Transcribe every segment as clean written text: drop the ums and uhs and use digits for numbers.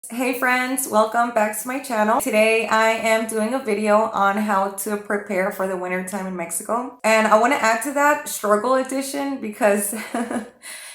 Hey friends, welcome back to my channel. Today I am doing a video on how to prepare for the winter time in Mexico. And I want to add to that struggle edition because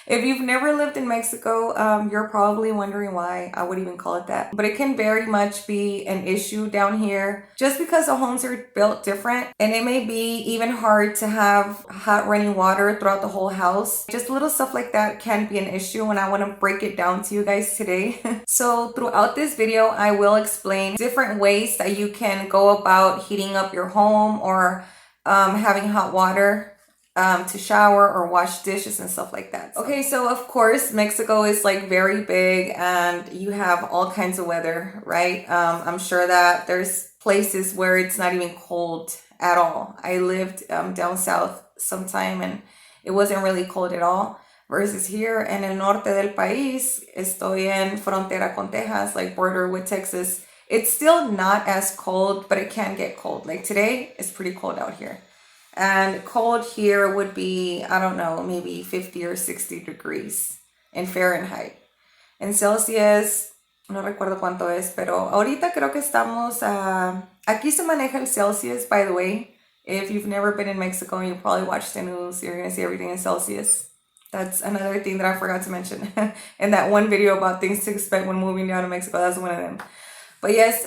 if you've never lived in Mexico, you're probably wondering why I would even call it that. But it can very much be an issue down here just because the homes are built different, and it may be even hard to have hot running water throughout the whole house. Just little stuff like that can be an issue, and I want to break it down to you guys today. So throughout this video, I will explain different ways that you can go about heating up your home or having hot water to shower or wash dishes and stuff like that. Okay, so of course, Mexico is like very big and you have all kinds of weather, right? I'm sure that there's places where it's not even cold at all. I lived down south sometime and it wasn't really cold at all. Versus here en el norte del país, estoy en frontera con Texas, like border with Texas. It's still not as cold, but it can get cold. Like today, it's pretty cold out here. And cold here would be, I don't know, maybe 50 or 60 degrees in Fahrenheit. En Celsius, no recuerdo cuánto es, pero ahorita creo que estamos aquí se maneja el Celsius, by the way. If you've never been in Mexico and you probably watch the news, you're going to see everything in Celsius. That's another thing that I forgot to mention in that one video about things to expect when moving down to Mexico. That's one of them. But yes,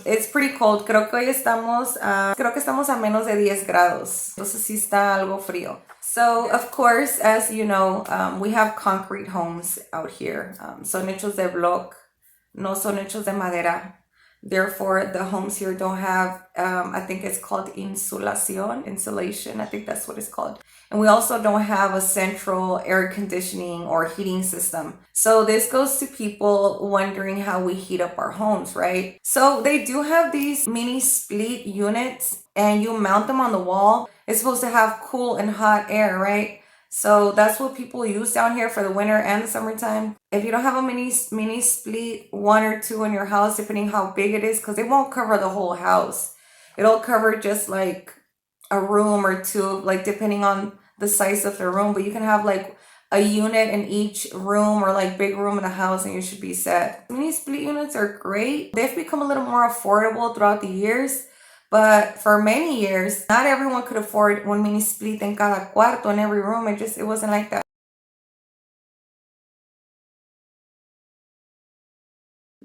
it's pretty cold. Creo que hoy estamos, creo que estamos a menos de 10 grados. Entonces sí está algo frío. So, of course, as you know, we have concrete homes out here. Son hechos de block, no son hechos de madera. Therefore, the homes here don't have, I think it's called insulation. I think that's what it's called. And we also don't have a central air conditioning or heating system. So this goes to people wondering how we heat up our homes, right? So they do have these mini split units and you mount them on the wall. It's supposed to have cool and hot air, right? So that's what people use down here for the winter and the summertime. If you don't have a mini split, one or two in your house, depending how big it is, because it won't cover the whole house. It'll cover just like a room or two, like depending on the size of the room. But you can have like a unit in each room or like big room in the house and you should be set. Mini split units are great. They've become a little more affordable throughout the years. But for many years, not everyone could afford one mini split en cada cuarto in every room. It wasn't like that.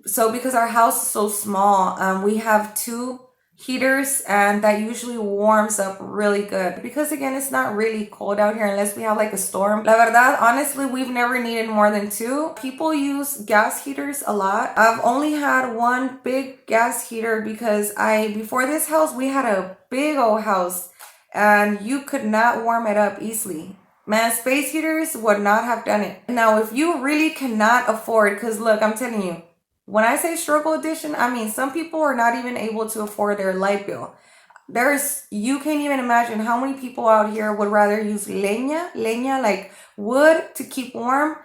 So because our house is so small, we have two heaters and that usually warms up really good because again it's not really cold out here unless we have like a storm. La verdad, honestly, we've never needed more than two. People use gas heaters a lot. I've only had one big gas heater because before this house we had a big old house and you could not warm it up easily. Man, space heaters would not have done it. Now if you really cannot afford, because look, I'm telling you, when I say struggle edition, I mean some people are not even able to afford their light bill. You can't even imagine how many people out here would rather use leña like wood to keep warm,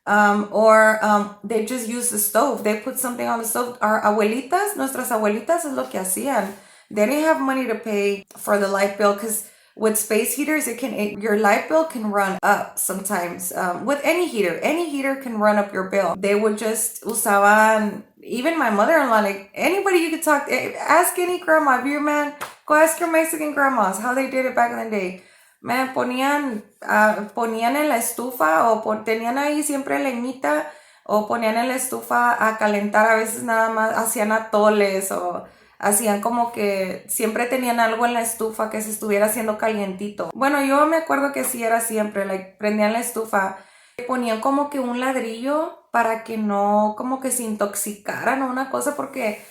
or they just use the stove. They put something on the stove. Nuestras abuelitas es lo que hacían. They didn't have money to pay for the light bill because with space heaters, your light bill can run up sometimes. With any heater can run up your bill. They would just usaban, even my mother-in-law, like anybody you could talk, ask any grandma, if you're man, go ask your Mexican grandmas how they did it back in the day. Man, ponían en la estufa o tenían ahí siempre leñita o ponían en la estufa a calentar, a veces nada más hacían atoles o hacían como que siempre tenían algo en la estufa que se estuviera haciendo calientito. Bueno, yo me acuerdo que sí era siempre, like, prendían la estufa, ponían como que un ladrillo para que no como que se intoxicaran o una cosa, porque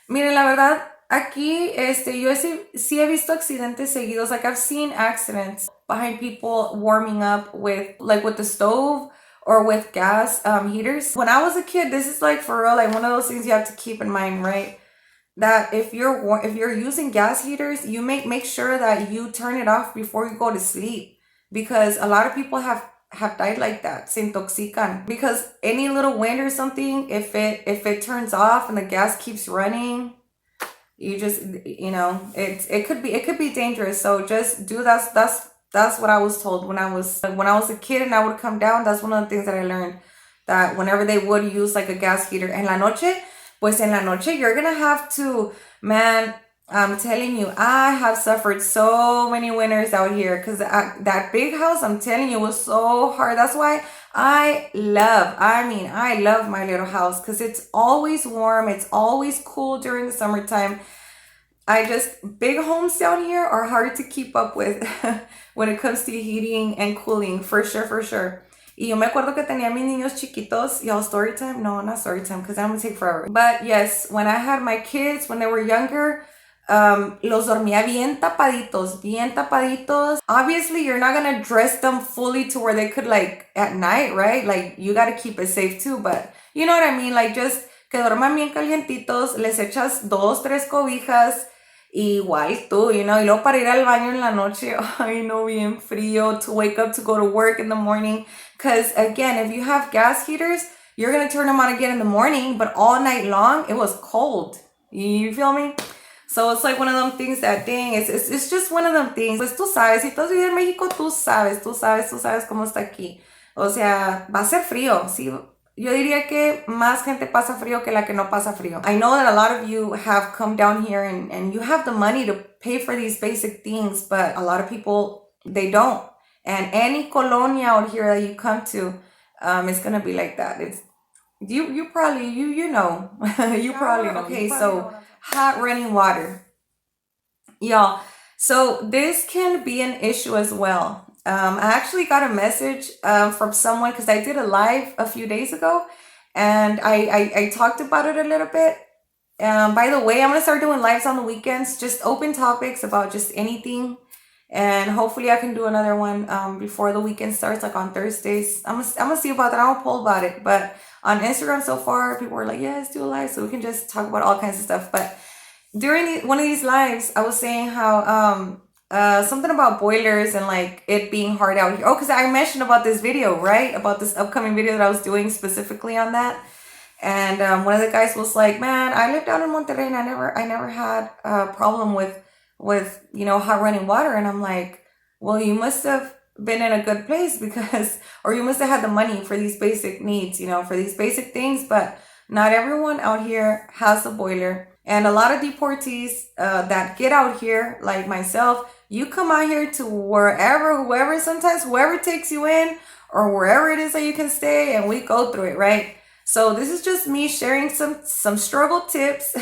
miren, la verdad, aquí yo sí he visto accidentes seguidos. Like I've seen accidents behind people warming up with the stove or with gas heaters. When I was a kid, this is like for real, like one of those things you have to keep in mind, right? That if you're using gas heaters, you make sure that you turn it off before you go to sleep, because a lot of people have died like that, se intoxican, because any little wind or something, if it turns off and the gas keeps running, you just, it could be dangerous. So just do that's what I was told when I was a kid and I would come down. That's one of the things that I learned. that whenever they would use like a gas heater. En la noche, pues en la noche, you're gonna have to, man, I'm telling you, I have suffered so many winters out here because that big house, I'm telling you, was so hard. That's why I love my little house because it's always warm. It's always cool during the summertime. Big homes down here are hard to keep up with when it comes to heating and cooling, for sure, for sure. Y yo me acuerdo que tenía mis niños chiquitos. Y'all, story time? No, not story time, because I'm gonna take forever. But yes, when I had my kids, when they were younger, los dormía bien tapaditos, bien tapaditos. Obviously, you're not gonna dress them fully to where they could, like, at night, right? Like, you gotta keep it safe too, but you know what I mean? Like, just que duerman bien calientitos, les echas 2, 3 cobijas, igual tú, you know, y luego para ir al baño en la noche, ay no, bien frío, to wake up to go to work in the morning, because again, if you have gas heaters, you're gonna turn them on again in the morning, but all night long, it was cold, you feel me? So it's like one of them things that, dang, it's just one of them things. Pues tú sabes, si tú has vivido en México, tú sabes cómo está aquí. O sea, va a ser frío, sí. Yo diría que más gente pasa frío que la que no pasa frío. I know that a lot of you have come down here and you have the money to pay for these basic things, but a lot of people, they don't. And any colonia out here that you come to, it's gonna be like that. It's you probably you know you probably know. Okay, so hot running water, y'all. So this can be an issue as well. I actually got a message from someone because I did a live a few days ago, and I talked about it a little bit. By the way, I'm gonna start doing lives on the weekends, just open topics about just anything, and hopefully I can do another one before the weekend starts, like on Thursdays. I'm gonna see about that. I'll poll about it, but on Instagram so far, people were like, "Yeah, let's do a live so we can just talk about all kinds of stuff." But during one of these lives, I was saying how something about boilers and like it being hard out here. Oh, because I mentioned about this video, right? About this upcoming video that I was doing specifically on that. And one of the guys was like, "Man, I lived out in Monterrey and I never had a problem with hot running water." And I'm like, "Well, you must have been in a good place because, or you must have had the money for these basic needs, for these basic things. But not everyone out here has a boiler." And a lot of deportees that get out here, like myself, you come out here to sometimes whoever takes you in or wherever it is that you can stay, and we go through it, right? So this is just me sharing some struggle tips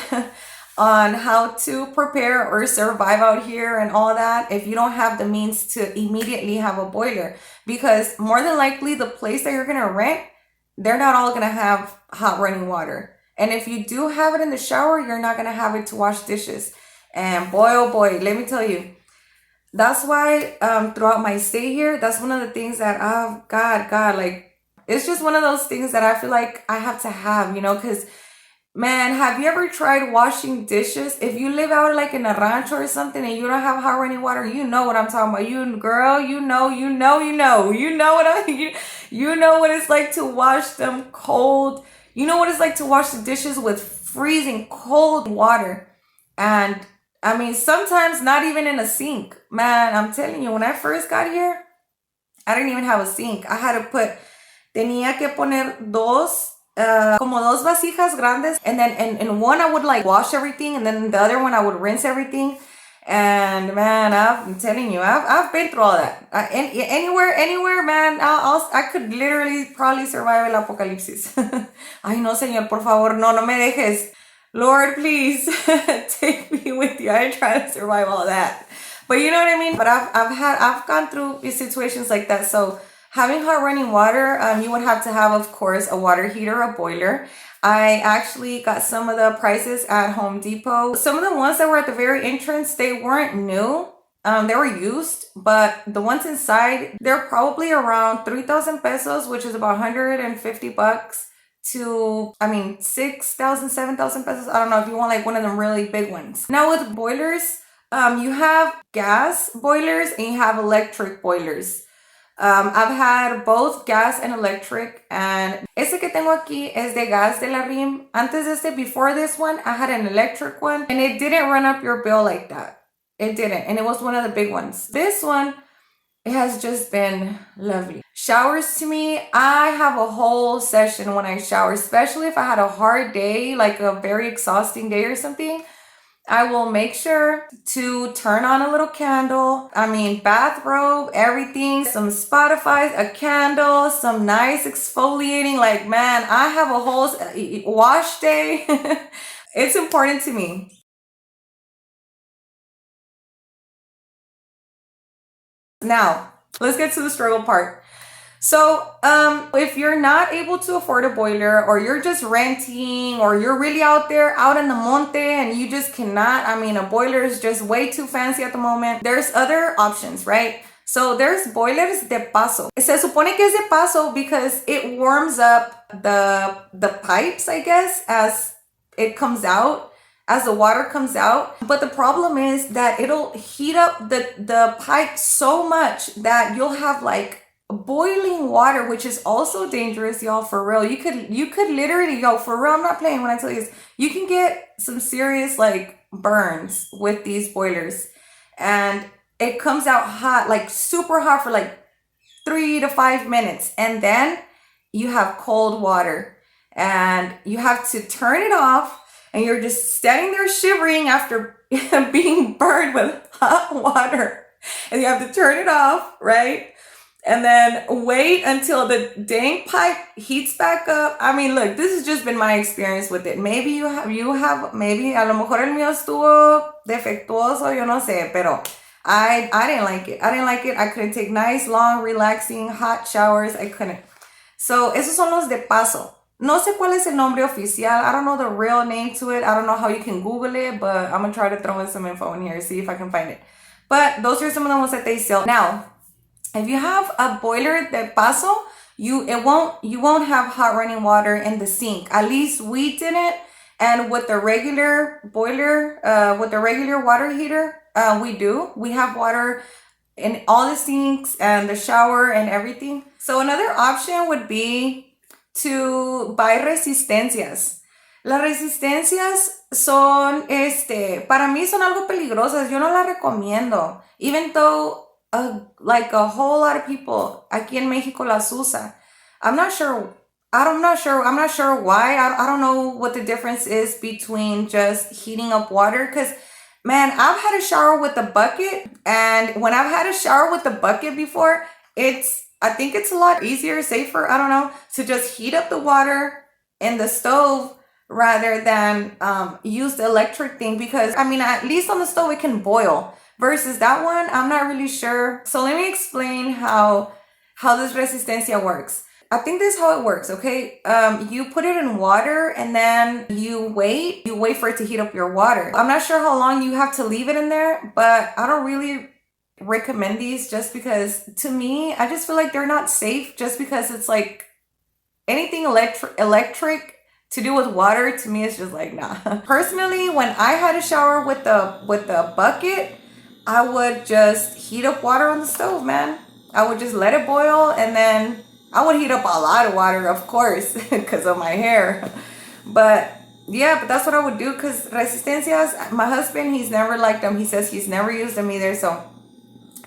on how to prepare or survive out here and all that if you don't have the means to immediately have a boiler. Because more than likely the place that you're gonna rent, they're not all gonna have hot running water. And if you do have it in the shower, you're not gonna have it to wash dishes. And boy, oh boy, let me tell you, that's why throughout my stay here, that's one of the things that, oh God, like, it's just one of those things that I feel like I have to have, because, man, have you ever tried washing dishes? If you live out like in a rancho or something and you don't have hot running water, you know what I'm talking about. You girl, you know what it's like to wash them cold. You know what it's like to wash the dishes with freezing cold water. And I mean, sometimes not even in a sink. Man, I'm telling you, when I first got here, I didn't even have a sink. Tenía que poner como dos vasijas grandes. And then in one I would like wash everything. And then the other one I would rinse everything. And man, I'm telling you, I've been through all that. Anywhere, man, I could literally probably survive el apocalipsis. Ay, no, señor, por favor, no me dejes. Lord, please take me with you. I ain't trying to survive all that. But you know what I mean? But I've gone through situations like that. So having hot running water, you would have to have, of course, a water heater, a boiler. I actually got some of the prices at Home Depot. Some of the ones that were at the very entrance, they weren't new. They were used, but the ones inside, they're probably around 3,000 pesos, which is about 150 bucks to, 6,000, 7,000 pesos. I don't know if you want like one of them really big ones. Now with boilers, you have gas boilers and you have electric boilers. I've had both gas and electric, and este que tengo aquí es de gas de la RIM. Before this one, I had an electric one, and it didn't run up your bill like that. It didn't, and it was one of the big ones. This one, it has just been lovely. Showers to me, I have a whole session when I shower, especially if I had a hard day, like a very exhausting day or something. I will make sure to turn on a little candle. I mean, bathrobe, everything, some Spotify, a candle, some nice exfoliating. Like, man, I have a whole wash day. It's important to me. Now, let's get to the struggle part. So, if you're not able to afford a boiler, or you're just renting, or you're really out there, out in the monte, and you just cannot, I mean, a boiler is just way too fancy at the moment, there's other options, right? So there's boilers de paso. Se supone que es de paso because it warms up the pipes, I guess, as it comes out, as the water comes out. But the problem is that it'll heat up the pipe so much that you'll have like boiling water, which is also dangerous, y'all. For real, you could literally, yo, for real, I'm not playing when I tell you this, you can get some serious like burns with these boilers. And it comes out hot, like super hot, for like 3 to 5 minutes, and then you have cold water and you have to turn it off, and you're just standing there shivering after being burned with hot water, and you have to turn it off, right? And then wait until the dang pipe heats back up. I mean, look, this has just been my experience with it. Maybe maybe a lo mejor el mío estuvo defectuoso, yo no sé, pero I didn't like it. I didn't like it. I couldn't take nice, long, relaxing, hot showers. I couldn't. So, esos son los de paso. No sé cuál es el nombre oficial. I don't know the real name to it. I don't know how you can Google it, but I'm gonna try to throw in some info in here, see if I can find it. But those are some of the ones that they sell. Now, if you have a boiler de paso, you won't have hot running water in the sink. At least we didn't. And with the regular boiler, with the regular water heater, we do. We have water in all the sinks and the shower and everything. So another option would be to buy resistencias. Las resistencias son, para mí son algo peligrosas. Yo no las recomiendo. Even though like a whole lot of people aquí en Mexico las usa. I'm not sure. I'm not sure why. I don't know what the difference is between just heating up water. Because, man, I've had a shower with a bucket. And when I've had a shower with a bucket before, I think it's a lot easier, safer, I don't know, to just heat up the water in the stove rather than use the electric thing. Because, I mean, at least on the stove, it can boil. Versus that one, I'm not really sure. So let me explain how this resistencia works. I think this is how it works, okay? You put it in water, and then you wait for it to heat up your water. I'm not sure how long you have to leave it in there, but I don't really recommend these, just because to me, I just feel like they're not safe, just because it's like anything electric to do with water, to me, it's just like, nah. Personally, when I had a shower with the bucket, I would just heat up water on the stove, man. I would just let it boil, and then I would heat up a lot of water, of course, because of my hair. But yeah, but that's what I would do, because resistencias, my husband, he's never liked them. He says he's never used them either. So,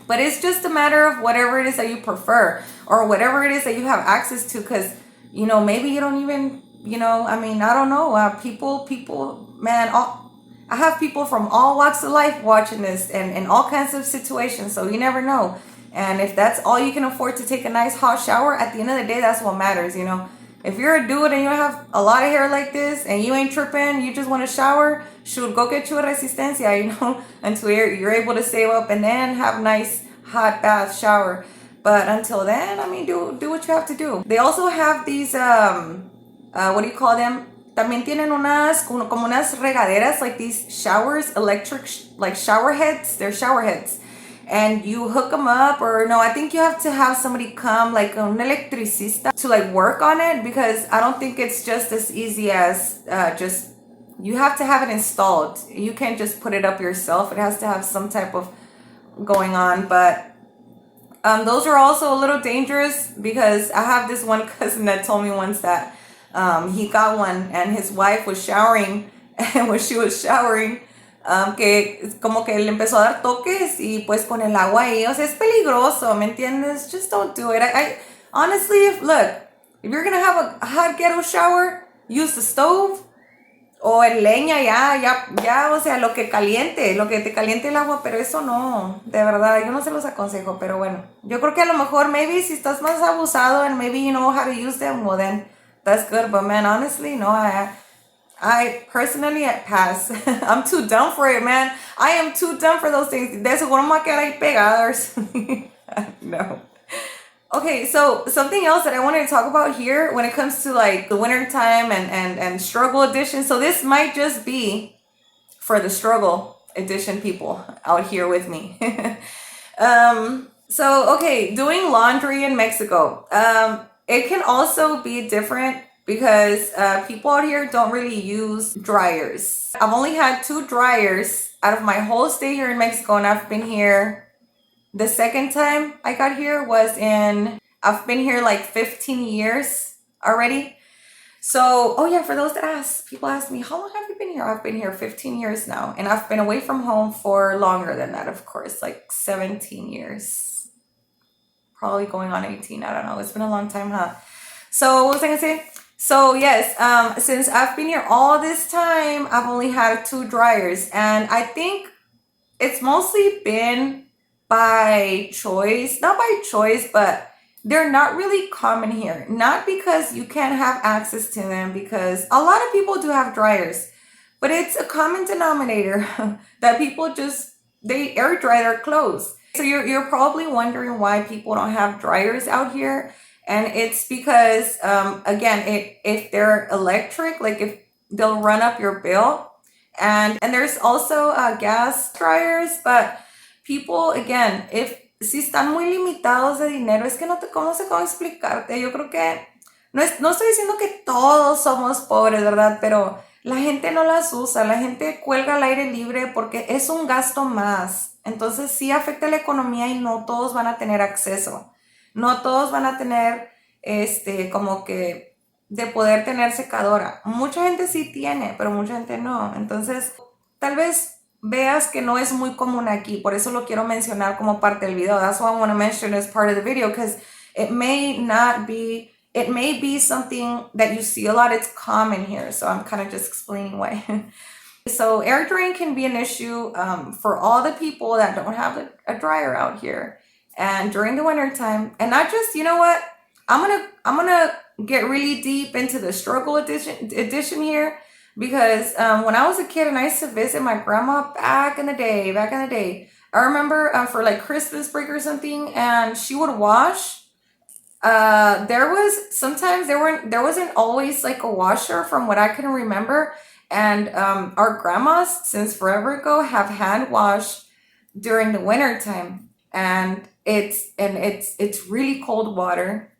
but it's just a matter of whatever it is that you prefer, or whatever it is that you have access to, because, maybe you don't even, I mean, I don't know. People, man, I have people from all walks of life watching this, and in all kinds of situations, so you never know. And if that's all you can afford, to take a nice hot shower, at the end of the day, that's what matters, If you're a dude and you have a lot of hair like this and you ain't tripping, you just want to shower, shoot, go get you a resistencia, until you're able to save up and then have a nice hot bath shower. But until then, I mean, do what you have to do. They also have these, what do you call them? También tienen como unas regaderas, like these showers, electric, like shower heads. They're shower heads. And you hook them up, or no, I think you have to have somebody come, like an electricista, to like work on it, because I don't think it's just as easy as you have to have it installed. You can't just put it up yourself. It has to have some type of going on. But those are also a little dangerous, because I have this one cousin that told me once that he got one, and his wife was showering, and when she was showering, que como que le empezó a dar toques, y pues con el agua ahí, o sea, es peligroso, ¿me entiendes? Just don't do it. Honestly, if you're gonna have a hot ghetto shower, use the stove o el leña ya, o sea, lo que te caliente el agua, pero eso no, de verdad, yo no se los aconsejo, pero bueno, yo creo que a lo mejor, maybe si estás más abusado and maybe you know how to use them, well then, that's good, but man, honestly, no, I personally pass. I'm too dumb for it, man. I am too dumb for those things. De seguro me voy a quedar ahí pegada or something. No. Okay, so something else that I wanted to talk about here when it comes to like the winter time and struggle edition. So this might just be for the struggle edition people out here with me. So okay, doing laundry in Mexico. It can also be different because people out here don't really use dryers. I've only had 2 dryers out of my whole stay here in Mexico, and I've been here. The second time I got here I've been here like 15 years already. So, oh yeah, for those that people ask me, how long have you been here? I've been here 15 years now, and I've been away from home for longer than that, of course, like 17 years. Probably going on 18, I don't know. It's been a long time, huh? So, what was I gonna say? So, yes, since I've been here all this time, I've only had 2 dryers, and I think it's mostly been by choice, not by choice, but they're not really common here. Not because you can't have access to them, because a lot of people do have dryers, but it's a common denominator that people they air dry their clothes. So you're probably wondering why people don't have dryers out here, and it's because again, if they're electric, like if they'll run up your bill, and there's also gas dryers, but people, again, si están muy limitados de dinero, es que no sé cómo explicarte. Yo creo que no estoy diciendo que todos somos pobres, ¿verdad? Pero la gente no las usa, la gente cuelga al aire libre porque es un gasto más. Entonces sí afecta la economía y no todos van a tener acceso. No todos van a tener, como que de poder tener secadora. Mucha gente sí tiene, pero mucha gente no. Entonces, tal vez veas que no es muy común aquí, por eso lo quiero mencionar como parte del video. That's why I want to mention as part of the video, because it may be something that you see a lot. It's common here, so I'm kind of just explaining why. So air drain can be an issue for all the people that don't have a dryer out here, and during the winter time. And not just, you know what, I'm gonna get really deep into the struggle edition here. Because when I was a kid and I used to visit my grandma back in the day, I remember for like Christmas break or something, and she would wash. There wasn't always like a washer from what I can remember, and our grandmas since forever ago have hand washed during the winter time, and it's really cold water,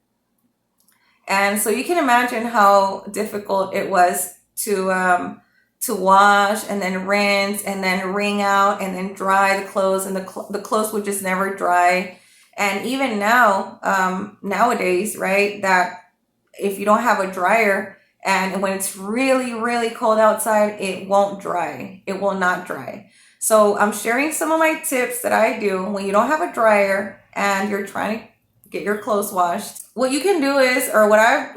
and so you can imagine how difficult it was to wash and then rinse and then wring out and then dry the clothes, and the clothes would just never dry. And even now, nowadays, right, that if you don't have a dryer and when it's really, really cold outside, it won't dry. It will not dry. So I'm sharing some of my tips that I do when you don't have a dryer and you're trying to get your clothes washed. What you can do is, or what I've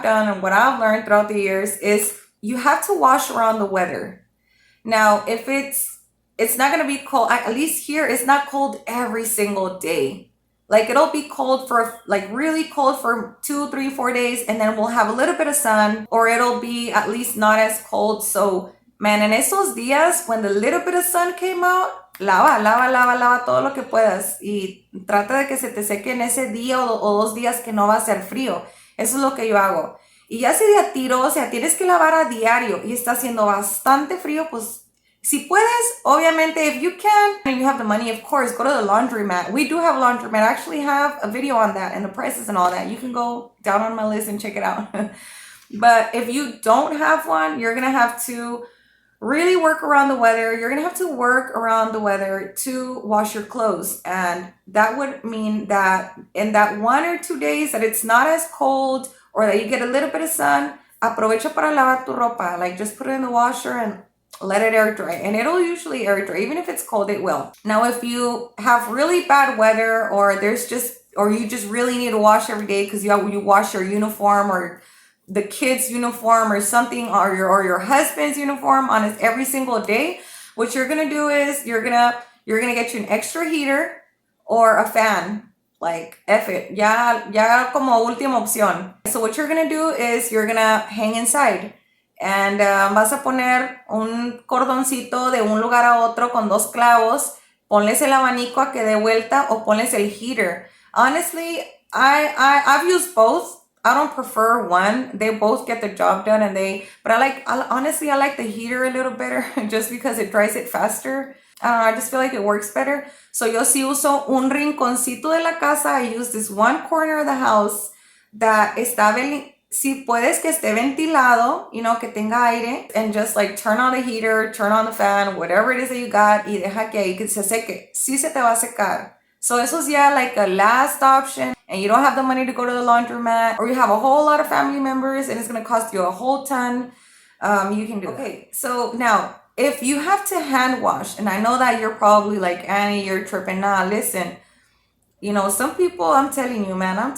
done and what I've learned throughout the years is you have to wash around the weather. Now, if it's not going to be cold, at least here, it's not cold every single day. Like it'll be cold for like really cold for 2, 3, 4 days, and then we'll have a little bit of sun, or it'll be at least not as cold. So man, en esos días when the little bit of sun came out, lava todo lo que puedas y trata de que se te seque en ese día o 2 días que no va a ser frío. Eso es lo que yo hago. Y ya si de a tiro, o sea, tienes que lavar a diario y está haciendo bastante frío, pues si puedes, obviamente, if you can and you have the money, of course, go to the laundromat. We do have a laundromat. I actually have a video on that and the prices and all that. You can go down on my list and check it out. But if you don't have one, you're going to have to really work around the weather. You're going to have to work around the weather to wash your clothes. And that would mean that in that 1 or 2 days that it's not as cold or that you get a little bit of sun, aprovecha para lavar tu ropa. Like just put it in the washer and let it air dry. And it'll usually air dry. Even if it's cold, it will. Now, if you have really bad weather or there's just or you just really need to wash every day because you wash your uniform or the kids' uniform or something, or your husband's uniform on every single day, what you're gonna do is you're gonna get you an extra heater or a fan. Like, F it. Ya como última opción. So what you're gonna do is you're gonna hang inside. And vas a poner un cordoncito de un lugar a otro con 2 clavos. Ponles el abanico a que dé vuelta o ponles el heater. Honestly, I've used both. I don't prefer one. They both get the job done, but honestly, I like the heater a little better just because it dries it faster. I don't know, I just feel like it works better. So yo sí uso un rinconcito de la casa. I use this one corner of the house that está si puedes que esté ventilado, que tenga aire, and just like turn on the heater, turn on the fan, whatever it is that you got, y deja que ahí que se seque. Sí se te va a secar. So eso es ya like a last option, and you don't have the money to go to the laundromat, or you have a whole lot of family members and it's going to cost you a whole ton, you can do okay that. So now, if you have to hand wash, and I know that you're probably like, Annie, you're tripping. Nah, listen, some people, I'm telling you, man, I've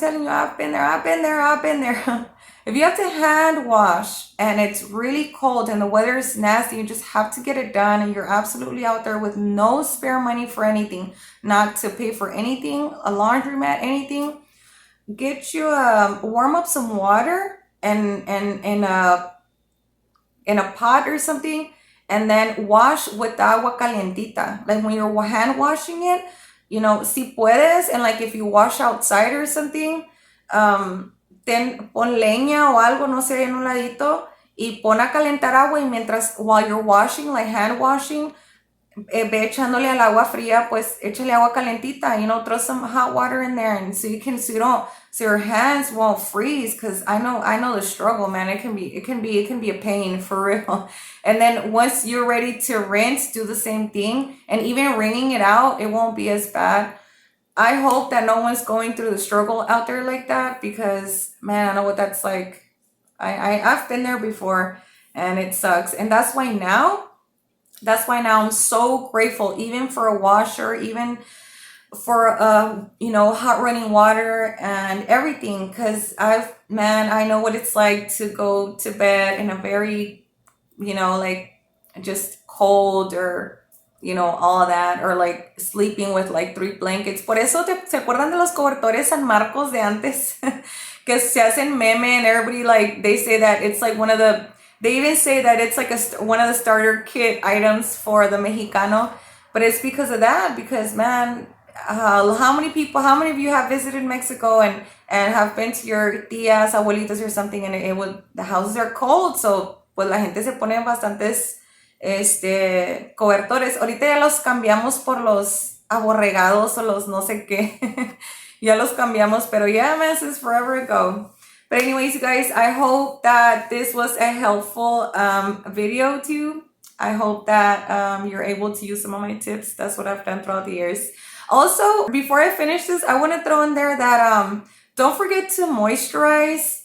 been there. If you have to hand wash and it's really cold and the weather is nasty, you just have to get it done, and you're absolutely out there with no spare money for anything, not to pay for anything, a laundromat, anything, get you warm up some water and in a pot or something, and then wash with agua calientita. Like when you're hand washing it, si puedes, and like if you wash outside or something, pon leña o algo, no sé, en un ladito, y pon a calentar agua, y while you're washing, like hand washing, ve echándole al agua fría, pues échale agua calentita, throw some hot water in there, and so your hands won't freeze, because I know the struggle, man. It can be a pain for real. And then once you're ready to rinse, do the same thing, and even wringing it out, it won't be as bad. I hope that no one's going through the struggle out there like that, because man, I know what that's like. I've been there before, and it sucks. And that's why now I'm so grateful, even for a washer, even for hot running water and everything, because I know what it's like to go to bed in a very like just cold, or all of that, or like sleeping with like 3 blankets. Por eso ¿se acuerdan de los cobertores San Marcos de antes? Que se hacen meme, and everybody, like, they say that it's like they even say that it's like one of the starter kit items for the Mexicano. But it's because of that, because man, how many of you have visited Mexico and have been to your tías, abuelitas or something, and the houses are cold, so pues la gente se pone bastantes cobertores. Ahorita ya los cambiamos por los aborregados o los no sé qué. Ya los cambiamos, pero yeah, man, since forever ago. But anyways, you guys, I hope that this was a helpful video to you. I hope that you're able to use some of my tips. That's what I've done throughout the years. Also, before I finish this, I want to throw in there that don't forget to moisturize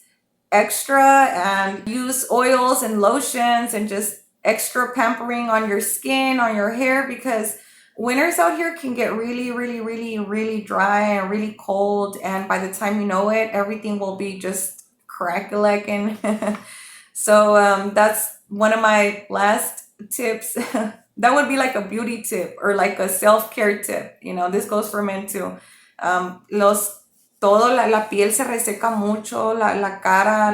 extra and use oils and lotions and just extra pampering on your skin, on your hair, because winters out here can get really, really, really, really dry and really cold, and by the time you know it, everything will be just crack-a-lacking. So that's one of my last tips. That would be like a beauty tip or like a self-care tip. This goes for men too. La piel se reseca mucho, la cara,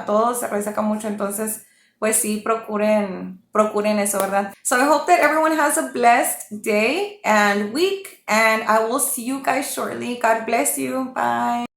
todo se reseca mucho, entonces pues sí, procuren eso, ¿verdad? So I hope that everyone has a blessed day and week, and I will see you guys shortly. God bless you. Bye.